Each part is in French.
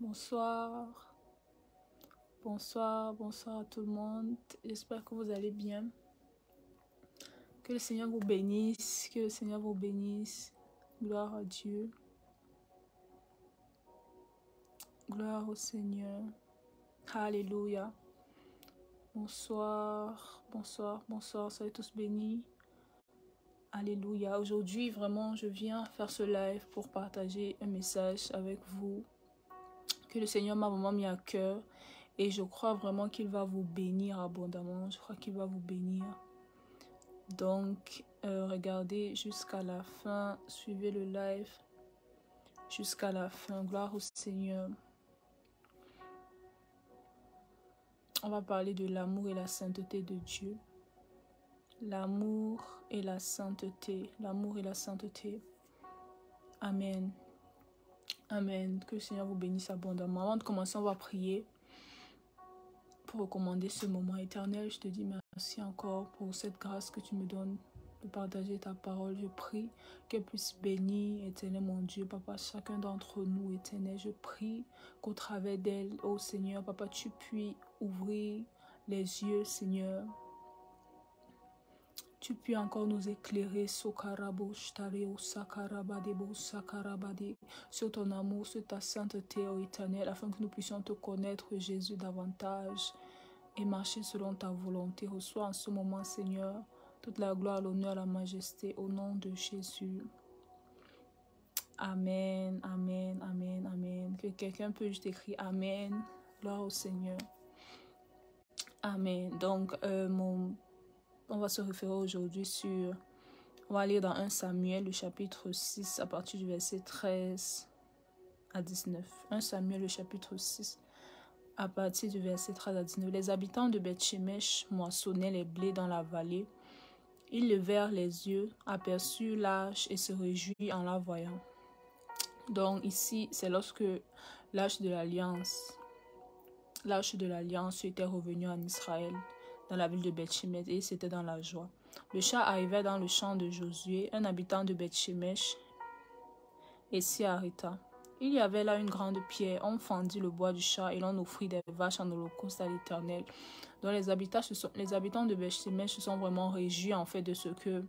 Bonsoir, bonsoir à tout le monde. J'espère que vous allez bien. Que le Seigneur vous bénisse, que le Seigneur vous bénisse. Gloire à Dieu. Gloire au Seigneur. Alléluia. Bonsoir, soyez tous bénis. Alléluia. Aujourd'hui, vraiment, je viens faire ce live pour partager un message avec vous que le Seigneur m'a vraiment mis à cœur. Et je crois vraiment qu'il va vous bénir abondamment. Je crois qu'il va vous bénir. Donc, regardez jusqu'à la fin. Suivez le live jusqu'à la fin. Gloire au Seigneur. On va parler de l'amour et la sainteté de Dieu. L'amour et la sainteté. L'amour et la sainteté. Amen. Amen. Que le Seigneur vous bénisse abondamment. Avant de commencer, on va prier. Pour recommander ce moment éternel, je te dis merci encore pour cette grâce que tu me donnes de partager ta parole. Je prie qu'elle puisse bénir, éternel mon Dieu, Papa, chacun d'entre nous, éternel. Je prie qu'au travers d'elle, ô Seigneur, Papa, tu puisses ouvrir les yeux, Seigneur. Tu puisses encore nous éclairer sur ton amour, sur ta sainteté, ô éternel, afin que nous puissions te connaître, Jésus, davantage et marcher selon ta volonté. Reçois en ce moment, Seigneur, toute la gloire, l'honneur, la majesté, au nom de Jésus. Amen, amen, amen, amen. Que quelqu'un peut juste écrire Amen. Gloire au Seigneur. Amen. Donc, on va se référer aujourd'hui sur... On va lire dans 1 Samuel, le chapitre 6, à partir du verset 13 à 19. 1 Samuel, le chapitre 6, à partir du verset 13 à 19. Les habitants de Beth-Shemesh moissonnaient les blés dans la vallée. Ils levèrent les yeux, aperçurent l'arche et se réjouirent en la voyant. Donc ici, c'est lorsque l'arche de l'Alliance était revenue en Israël, dans la ville de Beth-Shemesh, et c'était dans la joie. Le char arrivait dans le champ de Josué, un habitant de Beth-Shemesh, et s'y arrêta. Il y avait là une grande pierre, on fendit le bois du char et l'on offrit des vaches en holocauste à l'Éternel. Donc les habitants de Beth-Shemesh se sont vraiment réjouis en fait de ce que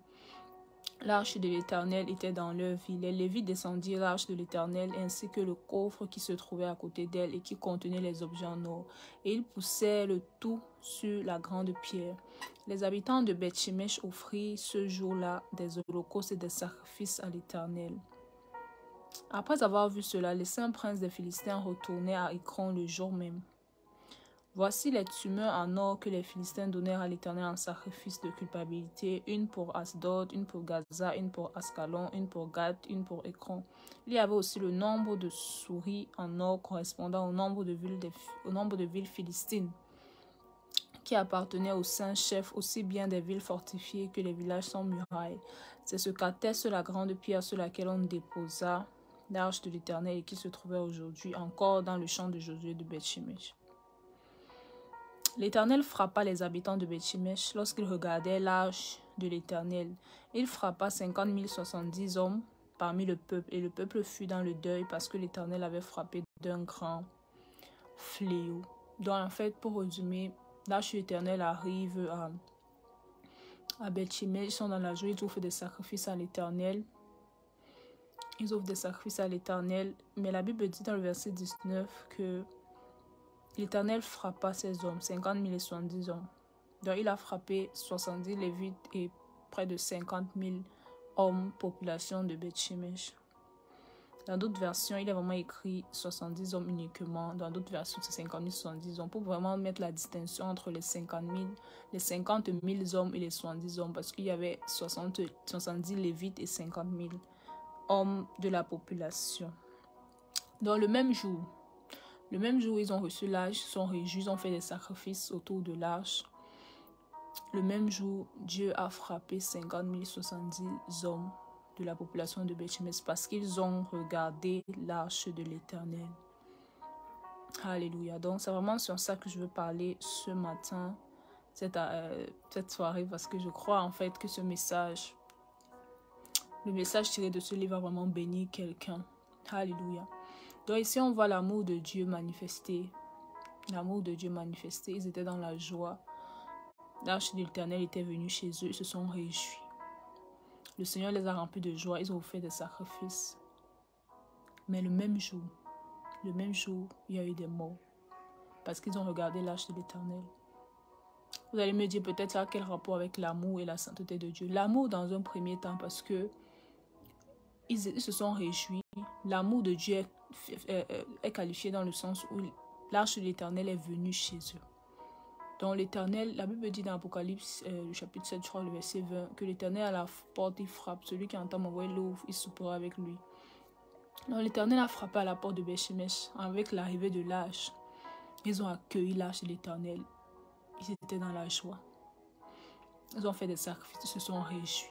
l'arche de l'Éternel était dans leur ville. Les Lévites descendirent l'arche de l'Éternel ainsi que le coffre qui se trouvait à côté d'elle et qui contenait les objets en or. Et ils poussèrent le tout sur la grande pierre. Les habitants de Beth-Shemesh offrirent ce jour-là des holocaustes et des sacrifices à l'Éternel. Après avoir vu cela, les saints princes des Philistins retournèrent à Écron le jour même. Voici les tumeurs en or que les Philistins donnèrent à l'Éternel en sacrifice de culpabilité, une pour Asdod, une pour Gaza, une pour Ascalon, une pour Gath, une pour Écron. Il y avait aussi le nombre de souris en or correspondant au nombre de villes philistines qui appartenaient aux saints chefs, aussi bien des villes fortifiées que les villages sans murailles. C'est ce qu'atteste la grande pierre sur laquelle on déposa l'arche de l'Éternel et qui se trouvait aujourd'hui encore dans le champ de Josué de Beth-Shemesh. L'Éternel frappa les habitants de Beth-Shemesh lorsqu'ils regardaient l'arche de l'Éternel. Il frappa 50 070 hommes parmi le peuple, et le peuple fut dans le deuil parce que l'Éternel avait frappé d'un grand fléau. Donc en fait, pour résumer, l'arche de l'Éternel arrive à Beth-Shemesh, ils sont dans la joie, ils offrent des sacrifices à l'Éternel. Mais la Bible dit dans le verset 19 que l'Éternel frappa ces hommes, 50 000 et 70 hommes. Donc il a frappé 70 Lévites et près de 50 000 hommes, population de Beth-Shemesh. Dans d'autres versions, il est vraiment écrit 70 hommes uniquement. Dans d'autres versions, c'est 50 000, 70 hommes. Pour vraiment mettre la distinction entre les 50 000 hommes et les 70 hommes. Parce qu'il y avait 70 Lévites et 50 000 hommes de la population. Dans le même jour, ils ont reçu l'arche, ils sont réjouis, ils ont fait des sacrifices autour de l'arche. Le même jour, Dieu a frappé 50 070 hommes de la population de Beth-Shemesh parce qu'ils ont regardé l'arche de l'Éternel. Alléluia. Donc, c'est vraiment sur ça que je veux parler ce matin, cette soirée, parce que je crois en fait que le message tiré de ce livre va vraiment bénir quelqu'un. Alléluia. Donc ici, on voit l'amour de Dieu manifesté. L'amour de Dieu manifesté. Ils étaient dans la joie. L'arche de l'Éternel était venue chez eux. Ils se sont réjouis. Le Seigneur les a remplis de joie. Ils ont fait des sacrifices. Mais le même jour, il y a eu des morts. Parce qu'ils ont regardé l'arche de l'Éternel. Vous allez me dire peut-être ça a quel rapport avec l'amour et la sainteté de Dieu. L'amour dans un premier temps parce que ils se sont réjouis. L'amour de Dieu est qualifié dans le sens où l'arche de l'Éternel est venue chez eux. Donc l'Éternel, la Bible dit dans l'Apocalypse, le chapitre 7, je crois, le verset 20, que l'Éternel à la porte, il frappe. Celui qui entend m'envoyer l'ouvre, il soupera avec lui. Donc l'Éternel a frappé à la porte de Beth-Shemesh avec l'arrivée de l'arche. Ils ont accueilli l'arche de l'Éternel. Ils étaient dans la joie. Ils ont fait des sacrifices, ils se sont réjouis.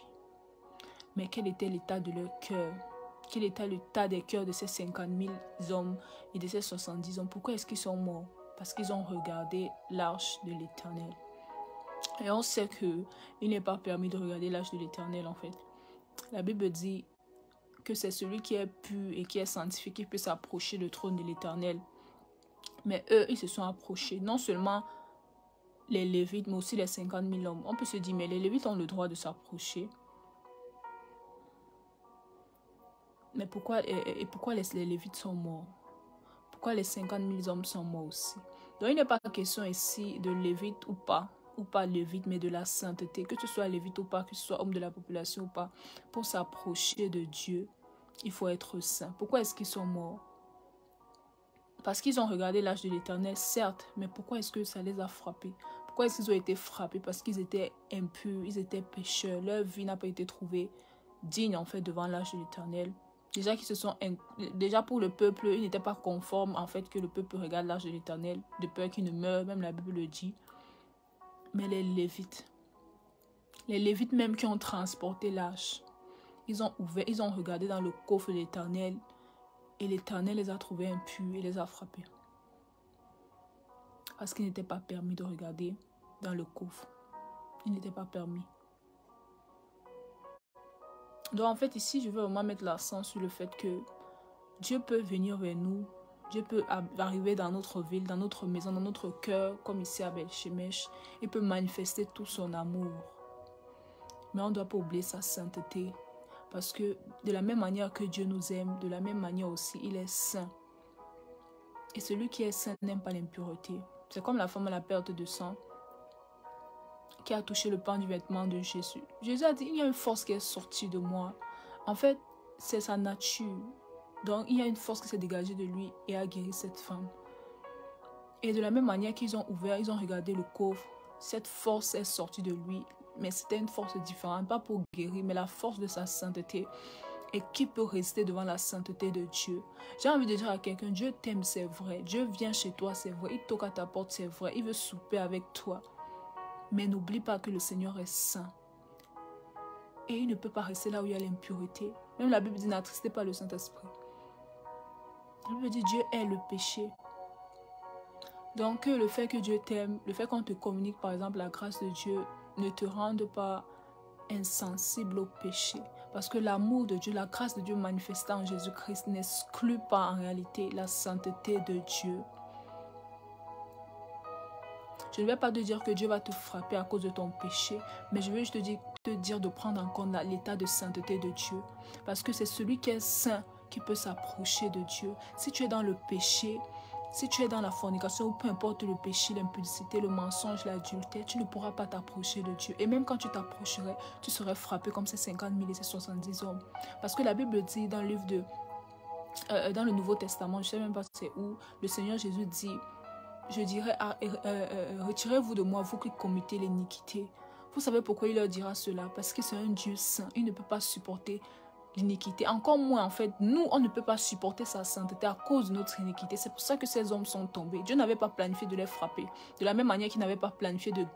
Mais quel était l'état de leur cœur? Quel était l'état des cœurs de ces 50 000 hommes et de ces 70 hommes? Pourquoi est-ce qu'ils sont morts? Parce qu'ils ont regardé l'arche de l'Éternel. Et on sait qu'il n'est pas permis de regarder l'arche de l'Éternel en fait. La Bible dit que c'est celui qui est pur et qui est sanctifié qui peut s'approcher du trône de l'Éternel. Mais eux, ils se sont approchés. Non seulement les Lévites, mais aussi les 50 000 hommes. On peut se dire, mais les Lévites ont le droit de s'approcher. Mais pourquoi les Lévites sont morts? Pourquoi les 50 000 hommes sont morts aussi? Donc il n'est pas question ici de Lévite ou pas Lévite, mais de la sainteté. Que ce soit Lévite ou pas, que ce soit homme de la population ou pas, pour s'approcher de Dieu, il faut être saint. Pourquoi est-ce qu'ils sont morts? Parce qu'ils ont regardé l'arche de l'Éternel, certes, mais pourquoi est-ce que ça les a frappés? Pourquoi est-ce qu'ils ont été frappés? Parce qu'ils étaient impurs, ils étaient pécheurs. Leur vie n'a pas été trouvée digne en fait devant l'arche de l'Éternel. Déjà pour le peuple, ils n'étaient pas conformes en fait que le peuple regarde l'arche de l'Éternel, de peur qu'il ne meure, même la Bible le dit. Mais les Lévites même qui ont transporté l'arche, ils ont regardé dans le coffre de l'Éternel et l'Éternel les a trouvés impurs et les a frappés. Parce qu'il n'était pas permis de regarder dans le coffre. Il n'était pas permis. Donc en fait ici, je veux vraiment mettre l'accent sur le fait que Dieu peut venir vers nous. Dieu peut arriver dans notre ville, dans notre maison, dans notre cœur, comme ici à Beth-Shemesh. Il peut manifester tout son amour. Mais on ne doit pas oublier sa sainteté. Parce que de la même manière que Dieu nous aime, de la même manière aussi, il est saint. Et celui qui est saint n'aime pas l'impureté. C'est comme la femme à la perte de sang qui a touché le pan du vêtement de Jésus. Jésus a dit, il y a une force qui est sortie de moi. En fait, c'est sa nature. Donc, il y a une force qui s'est dégagée de lui et a guéri cette femme. Et de la même manière qu'ils ont ouvert, ils ont regardé le coffre. Cette force est sortie de lui. Mais c'était une force différente, pas pour guérir, mais la force de sa sainteté. Et qui peut résister devant la sainteté de Dieu? J'ai envie de dire à quelqu'un, Dieu t'aime, c'est vrai. Dieu vient chez toi, c'est vrai. Il toque à ta porte, c'est vrai. Il veut souper avec toi. Mais n'oublie pas que le Seigneur est saint. Et il ne peut pas rester là où il y a l'impureté. Même la Bible dit, n'attristez pas le Saint-Esprit. La Bible dit, Dieu est le péché. Donc le fait que Dieu t'aime, le fait qu'on te communique par exemple la grâce de Dieu, ne te rende pas insensible au péché. Parce que l'amour de Dieu, la grâce de Dieu manifestée en Jésus-Christ n'exclut pas en réalité la sainteté de Dieu. Je ne vais pas te dire que Dieu va te frapper à cause de ton péché, mais je veux juste te dire de prendre en compte l'état de sainteté de Dieu. Parce que c'est celui qui est saint qui peut s'approcher de Dieu. Si tu es dans le péché, si tu es dans la fornication, ou peu importe le péché, l'impudicité, le mensonge, l'adultère, tu ne pourras pas t'approcher de Dieu. Et même quand tu t'approcherais, tu serais frappé comme ces 50 000 et ces 70 hommes. Parce que la Bible dit dans le livre dans le Nouveau Testament, je ne sais même pas c'est où, le Seigneur Jésus dit, je dirais, retirez-vous de moi, vous qui commettez l'iniquité. Vous savez pourquoi il leur dira cela? Parce que c'est un Dieu saint. Il ne peut pas supporter l'iniquité. Encore moins, en fait, nous, on ne peut pas supporter sa sainteté à cause de notre iniquité. C'est pour ça que ces hommes sont tombés. Dieu n'avait pas planifié de les frapper. De la même manière qu'il n'avait pas planifié de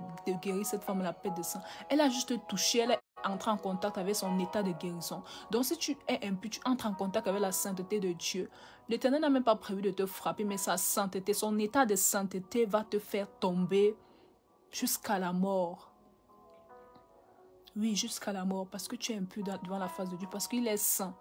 guérir cette femme à la perte de sang. Elle a juste touché, elle est entrée en contact avec son état de guérison. Donc, si tu es impur, tu entres en contact avec la sainteté de Dieu. L'Éternel n'a même pas prévu de te frapper, mais sa sainteté, son état de sainteté va te faire tomber jusqu'à la mort. Oui, jusqu'à la mort, parce que tu es impur devant la face de Dieu, parce qu'il est saint.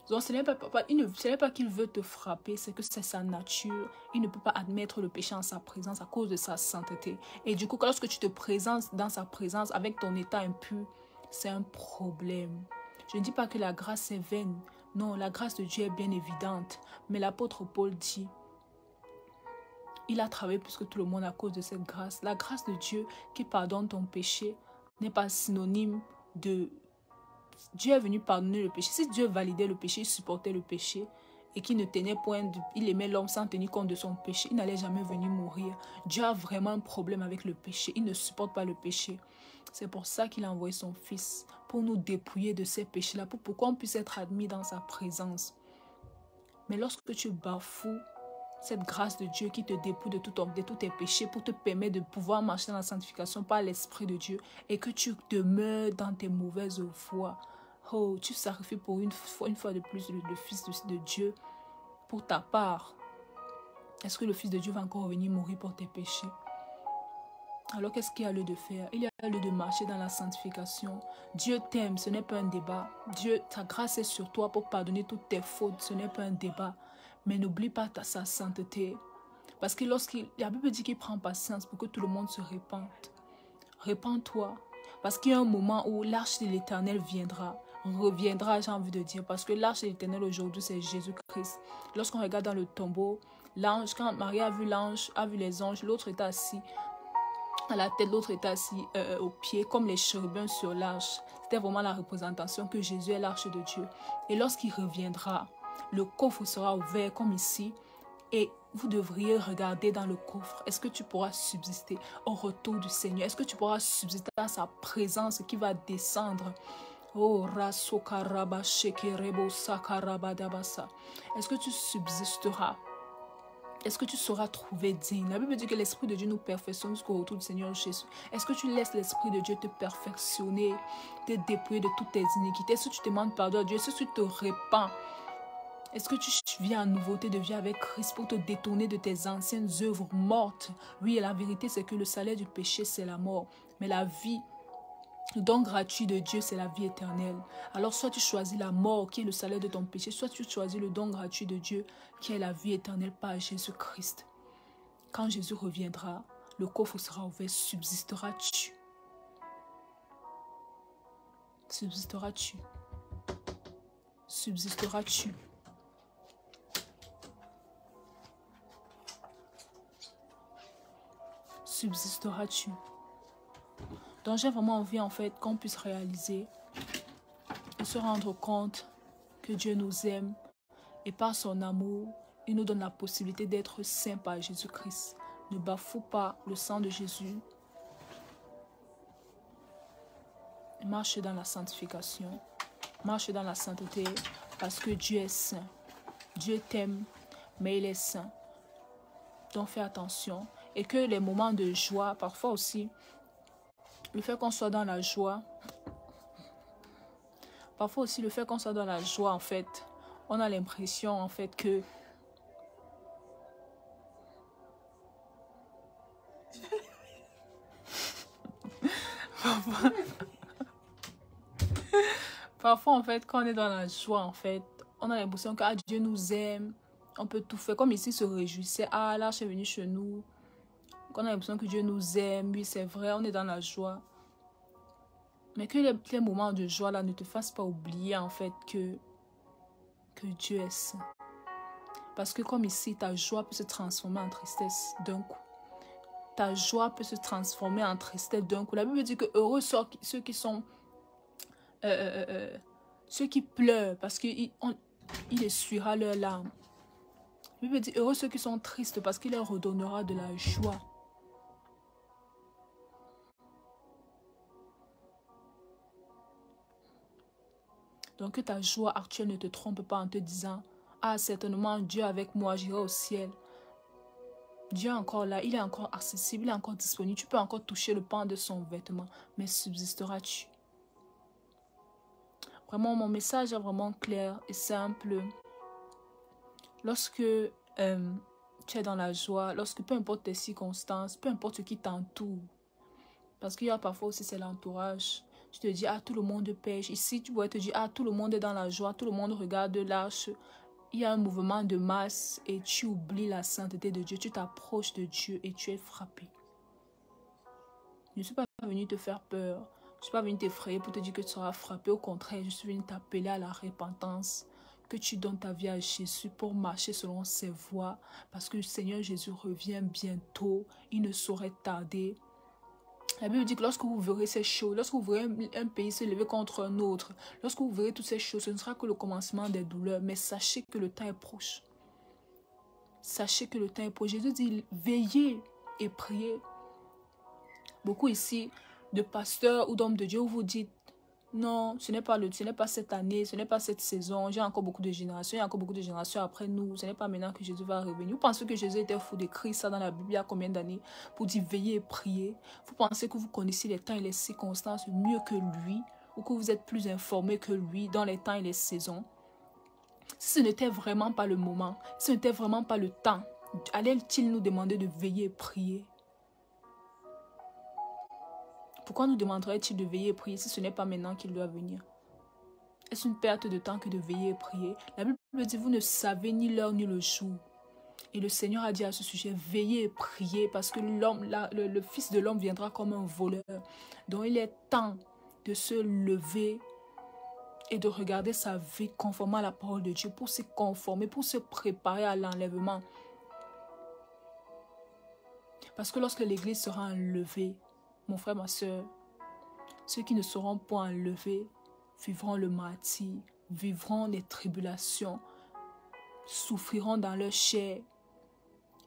Donc, ce n'est pas qu'il veut te frapper, c'est que c'est sa nature. Il ne peut pas admettre le péché en sa présence à cause de sa sainteté. Et du coup, lorsque tu te présentes dans sa présence avec ton état impur, c'est un problème. Je ne dis pas que la grâce est vaine. Non, la grâce de Dieu est bien évidente. Mais l'apôtre Paul dit, il a travaillé plus que tout le monde à cause de cette grâce. La grâce de Dieu qui pardonne ton péché n'est pas synonyme de... Dieu est venu pardonner le péché. Si Dieu validait le péché, il supportait le péché et qu'il ne tenait point, il aimait l'homme sans tenir compte de son péché, il n'allait jamais venir mourir. Dieu a vraiment un problème avec le péché. Il ne supporte pas le péché. C'est pour ça qu'il a envoyé son Fils, pour nous dépouiller de ces péchés-là, pour qu'on puisse être admis dans sa présence. Mais lorsque tu bafoues cette grâce de Dieu qui te dépouille de tous tes péchés pour te permettre de pouvoir marcher dans la sanctification par l'Esprit de Dieu et que tu demeures dans tes mauvaises voies, oh, tu sacrifies pour une fois de plus le Fils de Dieu pour ta part. Est-ce que le Fils de Dieu va encore venir mourir pour tes péchés? Alors qu'est-ce qu'il y a lieu de faire? Il y a lieu de marcher dans la sanctification. Dieu t'aime, ce n'est pas un débat. Dieu, sa grâce est sur toi pour pardonner toutes tes fautes, ce n'est pas un débat. Mais n'oublie pas sa sainteté. Parce que la Bible dit qu'il prend patience pour que tout le monde se répande. Répands-toi. Parce qu'il y a un moment où l'arche de l'Éternel reviendra, j'ai envie de dire. Parce que l'arche de l'Éternel aujourd'hui, c'est Jésus-Christ. Lorsqu'on regarde dans le tombeau, l'ange, quand Marie a vu l'ange, a vu les anges, l'autre était assis à la tête, l'autre était assis aux pieds, comme les chérubins sur l'arche. C'était vraiment la représentation que Jésus est l'arche de Dieu. Et lorsqu'il reviendra, le coffre sera ouvert comme ici. Et vous devriez regarder dans le coffre. Est-ce que tu pourras subsister au retour du Seigneur? Est-ce que tu pourras subsister à sa présence qui va descendre? Oh, Rasokaraba Shekerebo Sakarabadabasa. Est-ce que tu subsisteras? Est-ce que tu seras trouvé digne? La Bible dit que l'Esprit de Dieu nous perfectionne jusqu'au retour du Seigneur Jésus. Est-ce que tu laisses l'Esprit de Dieu te perfectionner, te dépouiller de toutes tes iniquités? Est-ce que tu demandes pardon à Dieu? Est-ce que tu te répands? Est-ce que tu viens en nouveauté de vie avec Christ pour te détourner de tes anciennes œuvres mortes? Oui, la vérité, c'est que le salaire du péché, c'est la mort. Mais la vie, le don gratuit de Dieu, c'est la vie éternelle. Alors, soit tu choisis la mort, qui est le salaire de ton péché, soit tu choisis le don gratuit de Dieu, qui est la vie éternelle par Jésus-Christ. Quand Jésus reviendra, le coffre sera ouvert, subsisteras-tu? Subsisteras-tu? Subsisteras-tu? Subsisteras-tu? Donc j'ai vraiment envie en fait qu'on puisse réaliser et se rendre compte que Dieu nous aime et par son amour, il nous donne la possibilité d'être saints par Jésus-Christ. Ne bafoue pas le sang de Jésus. Marche dans la sanctification. Marche dans la sainteté parce que Dieu est saint. Dieu t'aime, mais il est saint. Donc fais attention. Et que les moments de joie, parfois aussi, le fait qu'on soit dans la joie, parfois aussi le fait qu'on soit dans la joie, en fait, on a l'impression, en fait, que parfois, en fait, quand on est dans la joie, en fait, on a l'impression que Dieu nous aime, on peut tout faire. Comme ici, se réjouissait, ah, l'arche est venue chez nous. On a l'impression que Dieu nous aime, oui, c'est vrai, on est dans la joie. Mais que les moments de joie là ne te fassent pas oublier en fait que Dieu est saint. Parce que comme ici, ta joie peut se transformer en tristesse d'un coup. Ta joie peut se transformer en tristesse d'un coup. La Bible dit que heureux sont ceux qui sont... ceux qui pleurent parce qu'il essuiera leurs larmes. La Bible dit heureux ceux qui sont tristes parce qu'il leur redonnera de la joie. Donc que ta joie actuelle ne te trompe pas en te disant « Ah, certainement, Dieu avec moi, j'irai au ciel. » Dieu est encore là, il est encore accessible, il est encore disponible. Tu peux encore toucher le pan de son vêtement, mais subsisteras-tu? Vraiment, mon message est vraiment clair et simple. Lorsque tu es dans la joie, lorsque peu importe tes circonstances, peu importe ce qui t'entoure, parce qu'il y a parfois aussi c'est l'entourage. Tu te dis, ah, tout le monde pêche. Ici, tu pourrais te dire, ah, tout le monde est dans la joie, tout le monde regarde l'arche. Il y a un mouvement de masse et tu oublies la sainteté de Dieu. Tu t'approches de Dieu et tu es frappé. Je ne suis pas venue te faire peur. Je ne suis pas venue t'effrayer pour te dire que tu seras frappé. Au contraire, je suis venue t'appeler à la repentance. Que tu donnes ta vie à Jésus pour marcher selon ses voies. Parce que le Seigneur Jésus revient bientôt. Il ne saurait tarder. La Bible dit que lorsque vous verrez ces choses, lorsque vous verrez un pays se lever contre un autre, lorsque vous verrez toutes ces choses, ce ne sera que le commencement des douleurs. Mais sachez que le temps est proche. Sachez que le temps est proche. Jésus dit, veillez et priez. Beaucoup ici de pasteurs ou d'hommes de Dieu, vous dites, non, ce n'est pas cette année, ce n'est pas cette saison. J'ai encore beaucoup de générations, il y a encore beaucoup de générations après nous. Ce n'est pas maintenant que Jésus va revenir. Vous pensez que Jésus était fou d'écrire ça dans la Bible il y a combien d'années pour dire veillez et priez? Vous pensez que vous connaissez les temps et les circonstances mieux que lui ou que vous êtes plus informé que lui dans les temps et les saisons? Si ce n'était vraiment pas le moment, si ce n'était vraiment pas le temps, allait-il nous demander de veiller et prier? Pourquoi nous demanderait-il de veiller et prier si ce n'est pas maintenant qu'il doit venir? Est-ce une perte de temps que de veiller et prier? La Bible dit, vous ne savez ni l'heure ni le jour. Et le Seigneur a dit à ce sujet, veillez et priez parce que le Fils de l'homme viendra comme un voleur. Donc il est temps de se lever et de regarder sa vie conformément à la parole de Dieu pour se conformer, pour se préparer à l'enlèvement. Parce que lorsque l'Église sera enlevée, mon frère, ma soeur, ceux qui ne seront point enlevés vivront le martyre, vivront les tribulations, souffriront dans leur chair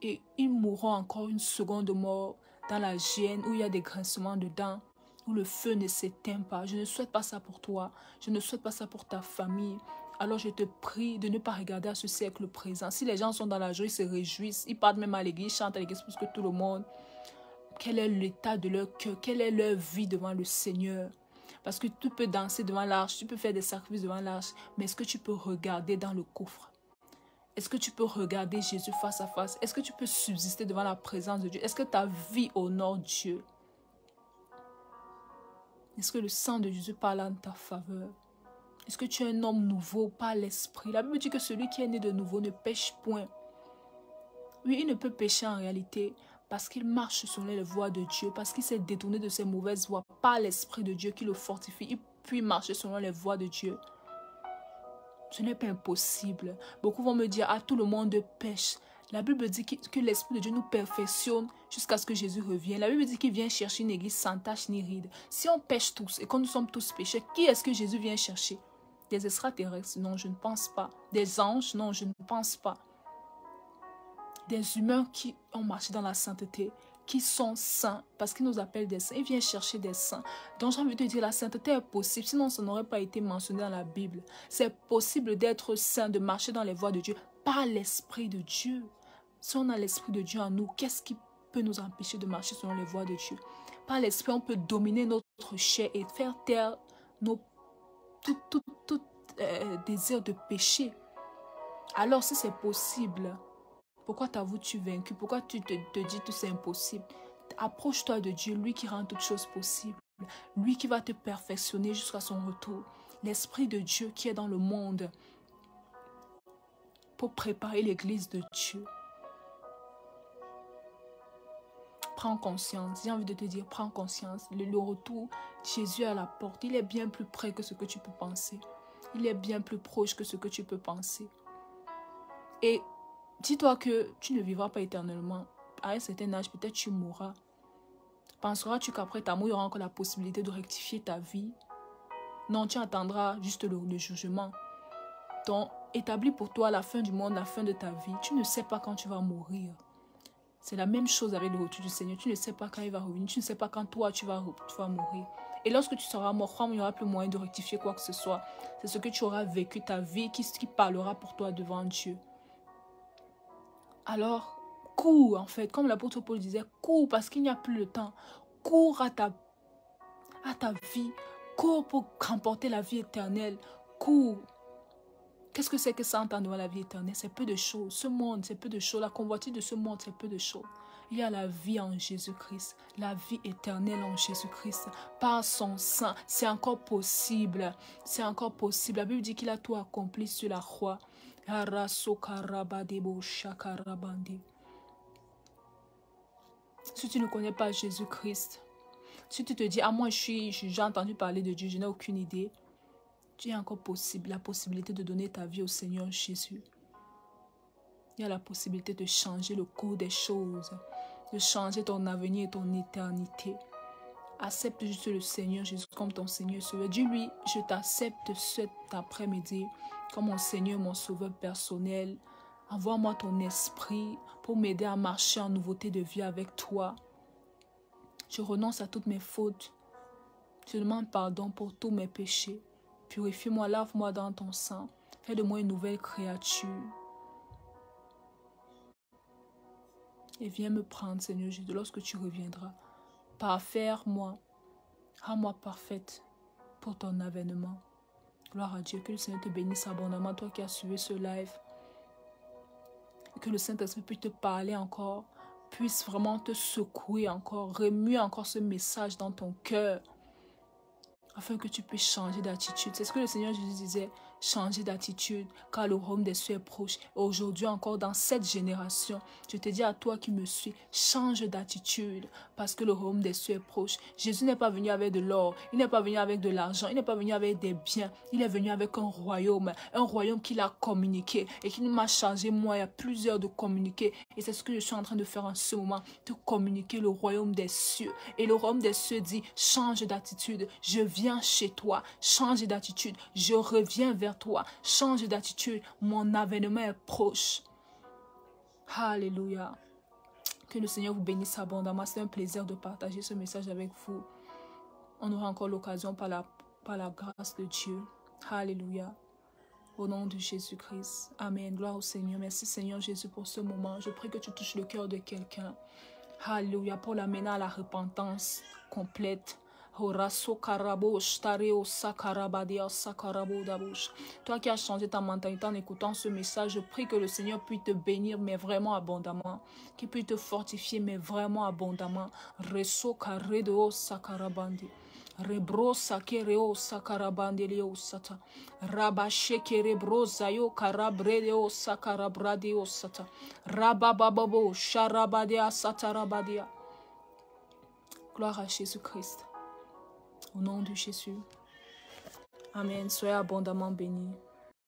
et ils mourront encore une seconde mort dans la géhenne où il y a des grincements de dents, où le feu ne s'éteint pas. Je ne souhaite pas ça pour toi, je ne souhaite pas ça pour ta famille. Alors je te prie de ne pas regarder à ce siècle présent. Si les gens sont dans la joie, ils se réjouissent, ils partent même à l'église, chantent à l'église plus que tout le monde. Quel est l'état de leur cœur? Quelle est leur vie devant le Seigneur? Parce que tu peux danser devant l'arche, tu peux faire des sacrifices devant l'arche, mais est-ce que tu peux regarder dans le coffre? Est-ce que tu peux regarder Jésus face à face? Est-ce que tu peux subsister devant la présence de Dieu? Est-ce que ta vie honore Dieu? Est-ce que le sang de Jésus parle en ta faveur? Est-ce que tu es un homme nouveau par l'esprit? La Bible dit que celui qui est né de nouveau ne pêche point. Oui, il ne peut pécher en réalité parce qu'il marche selon les voies de Dieu, parce qu'il s'est détourné de ses mauvaises voies par l'Esprit de Dieu qui le fortifie. Il peut marcher selon les voies de Dieu. Ce n'est pas impossible. Beaucoup vont me dire, ah, tout le monde pêche. La Bible dit que l'Esprit de Dieu nous perfectionne jusqu'à ce que Jésus revienne. La Bible dit qu'il vient chercher une église sans tache ni ride. Si on pêche tous et que nous sommes tous pécheurs, qui est-ce que Jésus vient chercher? Des extraterrestres? Non, je ne pense pas. Des anges? Non, je ne pense pas. Des humains qui ont marché dans la sainteté, qui sont saints, parce qu'ils nous appellent des saints. Ils viennent chercher des saints. Donc j'ai envie de te dire, la sainteté est possible, sinon ça n'aurait pas été mentionné dans la Bible. C'est possible d'être saint, de marcher dans les voies de Dieu, par l'Esprit de Dieu. Si on a l'Esprit de Dieu en nous, qu'est-ce qui peut nous empêcher de marcher selon les voies de Dieu? Par l'Esprit, on peut dominer notre chair et faire taire tout désir de péché. Alors si c'est possible, pourquoi t'avoues-tu vaincu? Pourquoi tu te dis que c'est impossible? Approche-toi de Dieu, lui qui rend toutes choses possibles. Lui qui va te perfectionner jusqu'à son retour. L'Esprit de Dieu qui est dans le monde pour préparer l'église de Dieu. Prends conscience. J'ai envie de te dire, prends conscience. Le retour, Jésus est à la porte. Il est bien plus près que ce que tu peux penser. Il est bien plus proche que ce que tu peux penser. Et dis-toi que tu ne vivras pas éternellement. À un certain âge, peut-être tu mourras. Penseras-tu qu'après ta mort, il y aura encore la possibilité de rectifier ta vie? Non, tu attendras juste le jugement. Donc, établis pour toi la fin du monde, la fin de ta vie. Tu ne sais pas quand tu vas mourir. C'est la même chose avec le retour du Seigneur. Tu ne sais pas quand il va revenir. Tu ne sais pas quand toi, tu vas mourir. Et lorsque tu seras mort, il n'y aura plus moyen de rectifier quoi que ce soit. C'est ce que tu auras vécu, ta vie, qui parlera pour toi devant Dieu. Alors, cours en fait, comme l'apôtre Paul disait, cours parce qu'il n'y a plus le temps. Cours à ta vie. Cours pour remporter la vie éternelle. Cours. Qu'est-ce que ça entend devant la vie éternelle? C'est peu de choses. Ce monde, c'est peu de choses. La convoitise de ce monde, c'est peu de choses. Il y a la vie en Jésus-Christ, la vie éternelle en Jésus-Christ. Par son sang, c'est encore possible. C'est encore possible. La Bible dit qu'il a tout accompli sur la croix. Si tu ne connais pas Jésus-Christ, si tu te dis, ah moi j'ai entendu parler de Dieu, je n'ai aucune idée, tu as encore la possibilité de donner ta vie au Seigneur Jésus. Il y a la possibilité de changer le cours des choses, de changer ton avenir et ton éternité. Accepte juste le Seigneur Jésus comme ton Seigneur Sauveur. Dis-lui, je t'accepte cet après-midi comme mon Seigneur, mon Sauveur personnel. Envoie-moi ton esprit pour m'aider à marcher en nouveauté de vie avec toi. Je renonce à toutes mes fautes. Je demande pardon pour tous mes péchés. Purifie-moi, lave-moi dans ton sang. Fais de moi une nouvelle créature. Et viens me prendre, Seigneur Jésus, lorsque tu reviendras. Parfaire-moi. Rends-moi parfaite pour ton avènement. Gloire à Dieu. Que le Seigneur te bénisse abondamment, toi qui as suivi ce live. Et que le Saint-Esprit puisse te parler encore, puisse vraiment te secouer encore, remuer encore ce message dans ton cœur, afin que tu puisses changer d'attitude. C'est ce que le Seigneur Jésus disait, changer d'attitude, car le royaume des cieux est proche. Et aujourd'hui encore, dans cette génération, je te dis à toi qui me suis, change d'attitude, parce que le royaume des cieux est proche. Jésus n'est pas venu avec de l'or, il n'est pas venu avec de l'argent, il n'est pas venu avec des biens, il est venu avec un royaume qu'il a communiqué et qui m'a chargé, moi, il y a plusieurs de communiquer. Et c'est ce que je suis en train de faire en ce moment, de communiquer le royaume des cieux. Et le royaume des cieux dit, change d'attitude, je viens chez toi, change d'attitude, je reviens vers toi, change d'attitude, mon avènement est proche. Alléluia. Que le Seigneur vous bénisse abondamment. C'est un plaisir de partager ce message avec vous. On aura encore l'occasion par la grâce de Dieu. Alléluia. Au nom de Jésus-Christ. Amen. Gloire au Seigneur. Merci Seigneur Jésus pour ce moment. Je prie que tu touches le cœur de quelqu'un. Alléluia. Pour l'amener à la repentance complète. Toi qui as changé ta mentalité en écoutant ce message, je prie que le Seigneur puisse te bénir, mais vraiment abondamment. Qu'il puisse te fortifier, mais vraiment abondamment. Rebro sakereo sakarabandelio sata. Rabashekere brozayo karabredeo sakarabradeo sata. Rabababo sharabadia satarabadia. Gloire à Jésus-Christ. Au nom de Jésus. Amen. Soyez abondamment bénis.